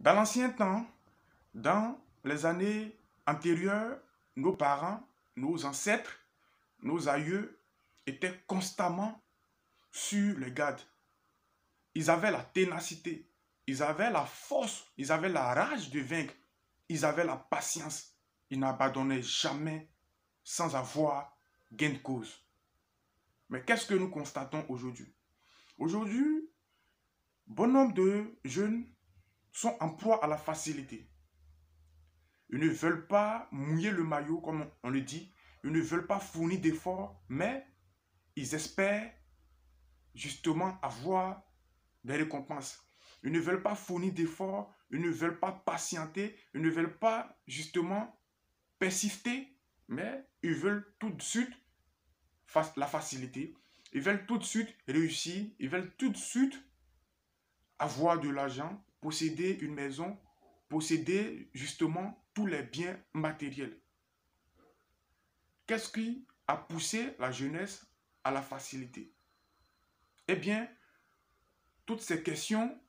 Dans l'ancien temps, dans les années antérieures, nos parents, nos ancêtres, nos aïeux étaient constamment sur les gardes. Ils avaient la ténacité, ils avaient la force, ils avaient la rage de vaincre, ils avaient la patience. Ils n'abandonnaient jamais sans avoir gain de cause. Mais qu'est-ce que nous constatons aujourd'hui? Aujourd'hui, bon nombre de jeunes sont en proie à la facilité. Ils ne veulent pas mouiller le maillot, comme on le dit. Ils ne veulent pas fournir d'efforts, mais ils espèrent justement avoir des récompenses. Ils ne veulent pas fournir d'efforts, ils ne veulent pas patienter, ils ne veulent pas justement persister, mais ils veulent tout de suite la facilité. Ils veulent tout de suite réussir, ils veulent tout de suite avoir de l'argent, posséder une maison, posséder justement tous les biens matériels. Qu'est-ce qui a poussé la jeunesse à la facilité? Eh bien, toutes ces questions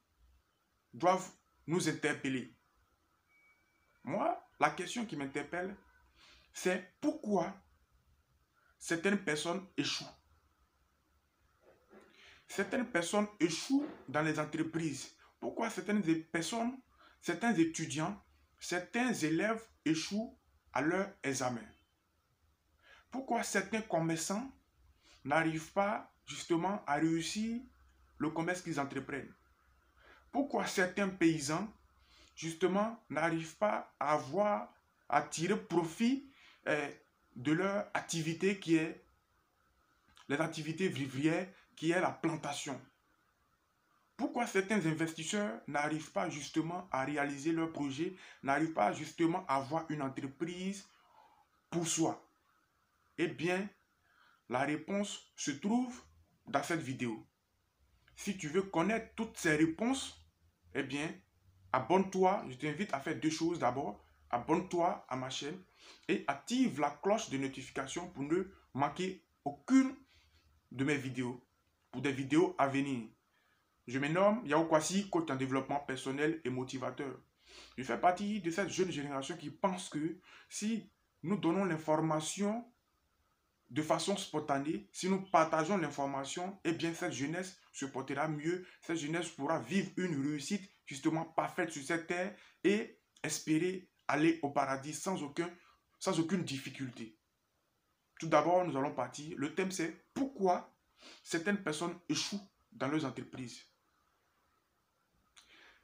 doivent nous interpeller. Moi, la question qui m'interpelle, c'est pourquoi certaines personnes échouent. Certaines personnes échouent dans les entreprises. Pourquoi certaines personnes, certains étudiants, certains élèves échouent à leur examen? Pourquoi certains commerçants n'arrivent pas justement à réussir le commerce qu'ils entreprennent? Pourquoi certains paysans justement n'arrivent pas à tirer profit de leur activité qui est les activités vivrières, qui est la plantation? Pourquoi certains investisseurs n'arrivent pas justement à réaliser leur projet, n'arrivent pas justement à avoir une entreprise pour soi? Eh bien, la réponse se trouve dans cette vidéo. Si tu veux connaître toutes ces réponses, eh bien, abonne-toi. Je t'invite à faire deux choses. D'abord, abonne-toi à ma chaîne et active la cloche de notification pour ne manquer aucune de mes vidéos, pour des vidéos à venir. Je me nomme Yao Kwasi, coach en développement personnel et motivateur. Je fais partie de cette jeune génération qui pense que si nous donnons l'information de façon spontanée, si nous partageons l'information, eh bien cette jeunesse se portera mieux, cette jeunesse pourra vivre une réussite justement parfaite sur cette terre et espérer aller au paradis sans aucune difficulté. Tout d'abord, nous allons partir. Le thème c'est pourquoi certaines personnes échouent dans leurs entreprises.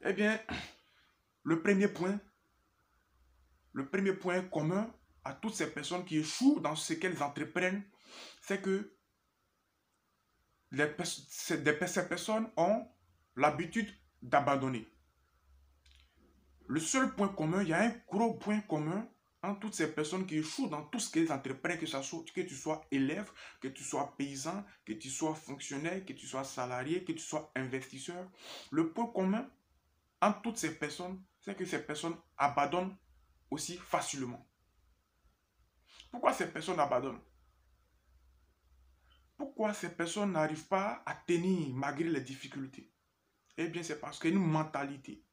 Eh bien, le premier point commun à toutes ces personnes qui échouent dans ce qu'elles entreprennent, c'est que ces personnes ont l'habitude d'abandonner. Le seul point commun, il y a un gros point commun entre toutes ces personnes qui échouent dans tout ce qu'elles entreprennent, que tu sois élève, que tu sois paysan, que tu sois fonctionnaire, que tu sois salarié, que tu sois investisseur. Le point commun entre toutes ces personnes, c'est que ces personnes abandonnent aussi facilement. Pourquoi ces personnes abandonnent? Pourquoi ces personnes n'arrivent pas à tenir malgré les difficultés? Eh bien, c'est parce qu'il y a une mentalité.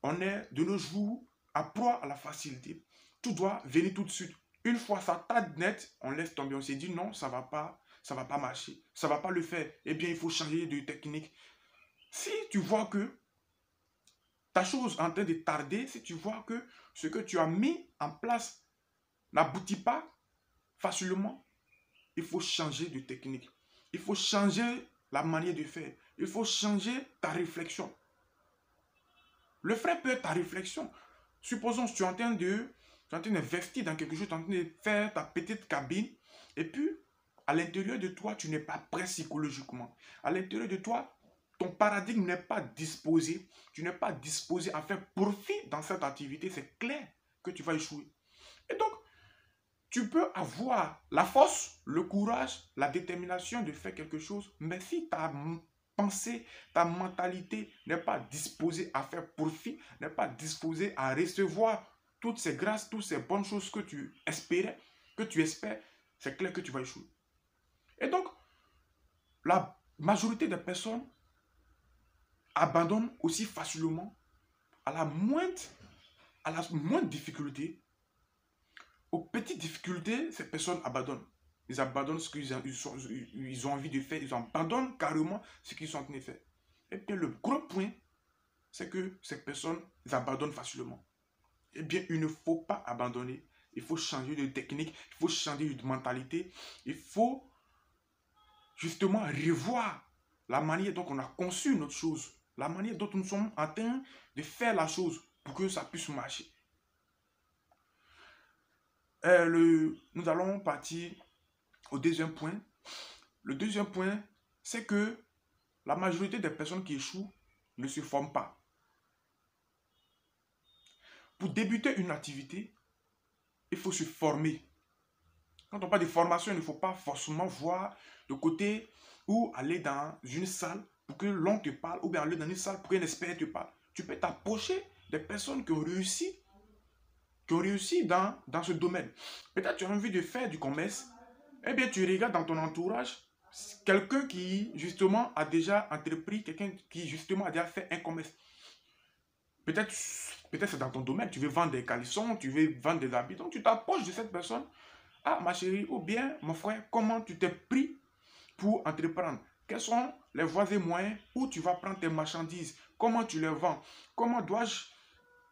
On est de nos jours à proie à la facilité. Tout doit venir tout de suite. Une fois ça tape net, on laisse tomber. On s'est dit non, ça va pas marcher. Ça va pas le faire. Eh bien, il faut changer de technique. Si tu vois que ta chose est en train de tarder, si tu vois que ce que tu as mis en place n'aboutit pas facilement, il faut changer de technique. Il faut changer la manière de faire. Il faut changer ta réflexion. Le frein peut être ta réflexion. Supposons que tu es en train d'investir dans quelque chose, tu es en train de faire ta petite cabine, et puis, à l'intérieur de toi, tu n'es pas prêt psychologiquement. À l'intérieur de toi, ton paradigme n'est pas disposé. Tu n'es pas disposé à faire profit dans cette activité. C'est clair que tu vas échouer. Et donc, tu peux avoir la force, le courage, la détermination de faire quelque chose, mais si ta pensée, ta mentalité n'est pas disposée à faire profit, n'est pas disposée à recevoir toutes ces grâces, toutes ces bonnes choses que tu espérais, que tu espères, c'est clair que tu vas échouer. Et donc, la majorité des personnes abandonnent aussi facilement à la moindre difficulté, aux petites difficultés, ces personnes abandonnent. Ils abandonnent ce ils ont envie de faire. Ils abandonnent carrément ce qu'ils sont en train de faire. Et bien, le gros point, c'est que ces personnes abandonnent facilement. Eh bien, il ne faut pas abandonner. Il faut changer de technique. Il faut changer de mentalité. Il faut justement revoir la manière dont on a conçu notre chose. La manière dont nous sommes en train de faire la chose pour que ça puisse marcher. Nous allons partir au deuxième point. Le deuxième point, c'est que la majorité des personnes qui échouent ne se forment pas. Pour débuter une activité, il faut se former. Quand on parle de formation, il ne faut pas forcément voir le côté ou aller dans une salle pour que l'on te parle, ou bien aller dans une salle pour qu'un expert te parle. Tu peux t'approcher des personnes qui ont réussi dans ce domaine. Peut-être tu as envie de faire du commerce, eh bien tu regardes dans ton entourage quelqu'un qui justement a déjà entrepris, quelqu'un qui justement a déjà fait un commerce. Peut-être c'est dans ton domaine, tu veux vendre des caleçons, tu veux vendre des habits, donc tu t'approches de cette personne. Ah ma chérie, ou bien mon frère, comment tu t'es pris pour entreprendre? Quels sont les voies et moyens où tu vas prendre tes marchandises? Comment tu les vends? Comment dois-je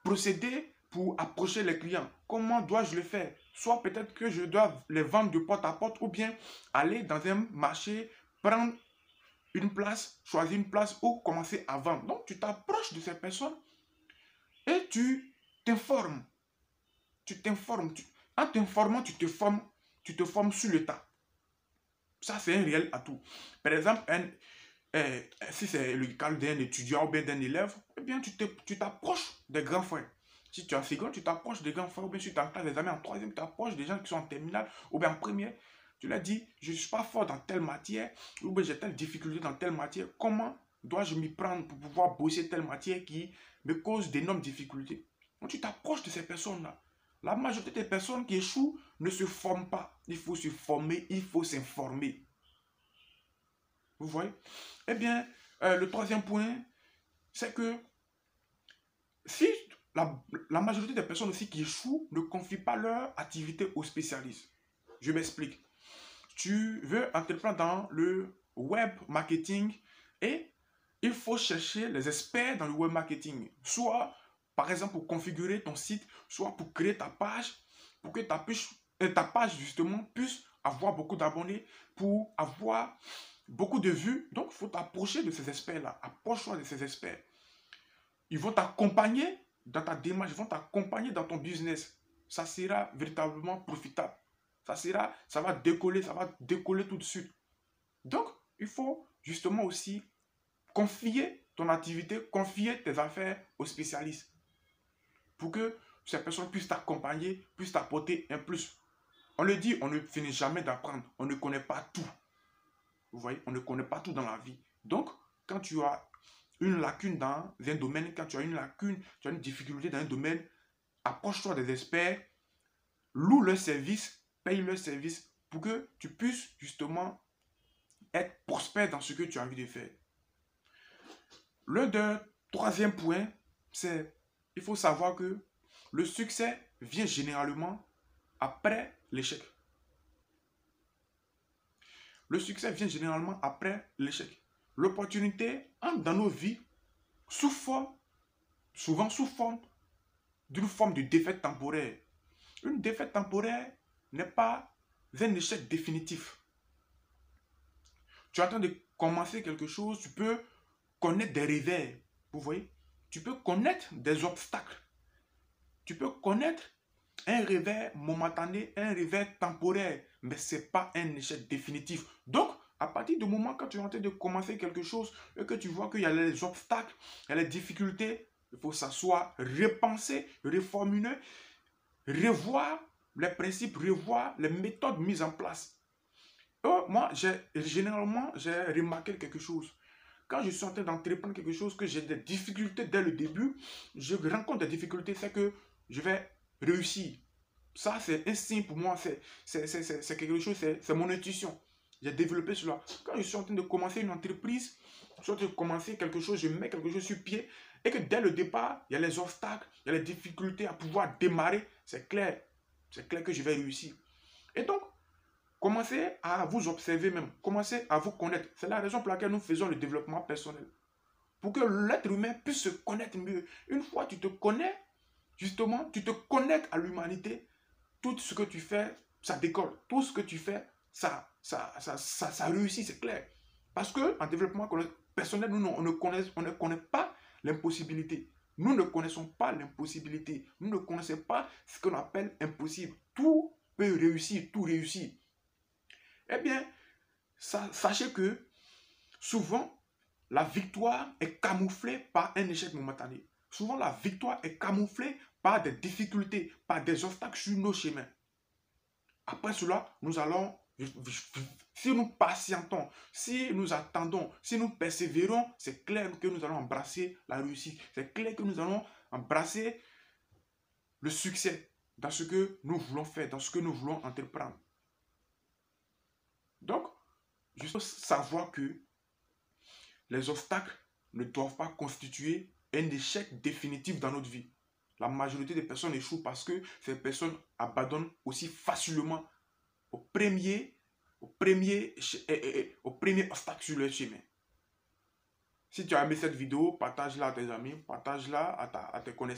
procéder pour approcher les clients? Comment dois-je le faire? Soit peut-être que je dois les vendre de porte à porte, ou bien aller dans un marché, prendre une place, choisir une place ou commencer à vendre. Donc tu t'approches de ces personnes et tu t'informes. Tu t'informes. En t'informant, tu te formes sur le tas. Ça, c'est un réel atout. Par exemple, si c'est le cas d'un étudiant ou bien d'un élève, eh bien, tu t'approches des grands frères. Si tu es en seconde, tu t'approches des grands frères, ou bien si tu es en classe des amis en troisième, tu t'approches des gens qui sont en terminale ou bien en première. Tu leur dis, je ne suis pas fort dans telle matière, ou bien j'ai telle difficulté dans telle matière. Comment dois-je m'y prendre pour pouvoir bosser telle matière qui me cause d'énormes difficultés? Donc, tu t'approches de ces personnes-là. La majorité des personnes qui échouent ne se forment pas. Il faut se former, il faut s'informer. Vous voyez? Eh bien, le troisième point, c'est que si la majorité des personnes aussi qui échouent ne confient pas leur activité aux spécialistes. Je m'explique. Tu veux entreprendre dans le web marketing et il faut chercher les experts dans le web marketing. Soit, par exemple, pour configurer ton site, soit pour créer ta page, pour que ta page, justement, puisse avoir beaucoup d'abonnés, pour avoir beaucoup de vues. Donc, il faut t'approcher de ces experts-là. Approche-toi de ces experts. Ils vont t'accompagner dans ta démarche, ils vont t'accompagner dans ton business. Ça sera véritablement profitable. Ça va décoller tout de suite. Donc, il faut justement aussi confier ton activité, confier tes affaires aux spécialistes pour que ces personnes puissent t'accompagner, puissent t'apporter un plus. On le dit, on ne finit jamais d'apprendre. On ne connaît pas tout. Vous voyez, on ne connaît pas tout dans la vie. Donc, quand tu as une lacune dans un domaine, quand tu as une lacune, tu as une difficulté dans un domaine, approche-toi des experts, loue leur service, paye leur service pour que tu puisses justement être prospère dans ce que tu as envie de faire. Troisième point, c'est il faut savoir que le succès vient généralement après l'échec. Le succès vient généralement après l'échec. L'opportunité entre dans nos vies souvent sous forme d'une forme de défaite temporaire. Une défaite temporaire n'est pas un échec définitif. Tu es en train de commencer quelque chose, tu peux connaître des revers. Vous voyez? Tu peux connaître des obstacles. Tu peux connaître un revers momentané, un revers temporaire, mais ce n'est pas un échec définitif. Donc, à partir du moment quand tu es en train de commencer quelque chose et que tu vois qu'il y a les obstacles, il y a les difficultés, il faut s'asseoir, repenser, reformuler, revoir les principes, revoir les méthodes mises en place. Moi, généralement, j'ai remarqué quelque chose. Quand je suis en train d'entreprendre quelque chose, que j'ai des difficultés dès le début, je rencontre des difficultés, c'est que je vais réussir. Ça, c'est un signe pour moi, c'est quelque chose, c'est mon intuition. J'ai développé cela. Quand je suis en train de commencer une entreprise, je suis en train de commencer quelque chose, je mets quelque chose sur pied, et que dès le départ, il y a les obstacles, il y a les difficultés à pouvoir démarrer, c'est clair que je vais réussir. Et donc, commencez à vous observer même, commencez à vous connaître. C'est la raison pour laquelle nous faisons le développement personnel. Pour que l'être humain puisse se connaître mieux. Une fois que tu te connais, justement, tu te connectes à l'humanité, tout ce que tu fais, ça décolle. Tout ce que tu fais, ça réussit, c'est clair. Parce qu'en développement personnel, nous, on ne connaît pas l'impossibilité. Nous ne connaissons pas l'impossibilité. Nous ne connaissons pas ce qu'on appelle impossible. Tout peut réussir, tout réussit. Eh bien, sachez que souvent, la victoire est camouflée par un échec momentané. Souvent, la victoire est camouflée par des difficultés, par des obstacles sur nos chemins. Après cela, nous allons, si nous patientons, si nous attendons, si nous persévérons, c'est clair que nous allons embrasser la réussite. C'est clair que nous allons embrasser le succès dans ce que nous voulons faire, dans ce que nous voulons entreprendre. Donc, il faut savoir que les obstacles ne doivent pas constituer un échec définitif dans notre vie. La majorité des personnes échouent parce que ces personnes abandonnent aussi facilement au premier obstacle sur leur chemin. Si tu as aimé cette vidéo, partage-la à tes amis, partage-la à tes connaissances.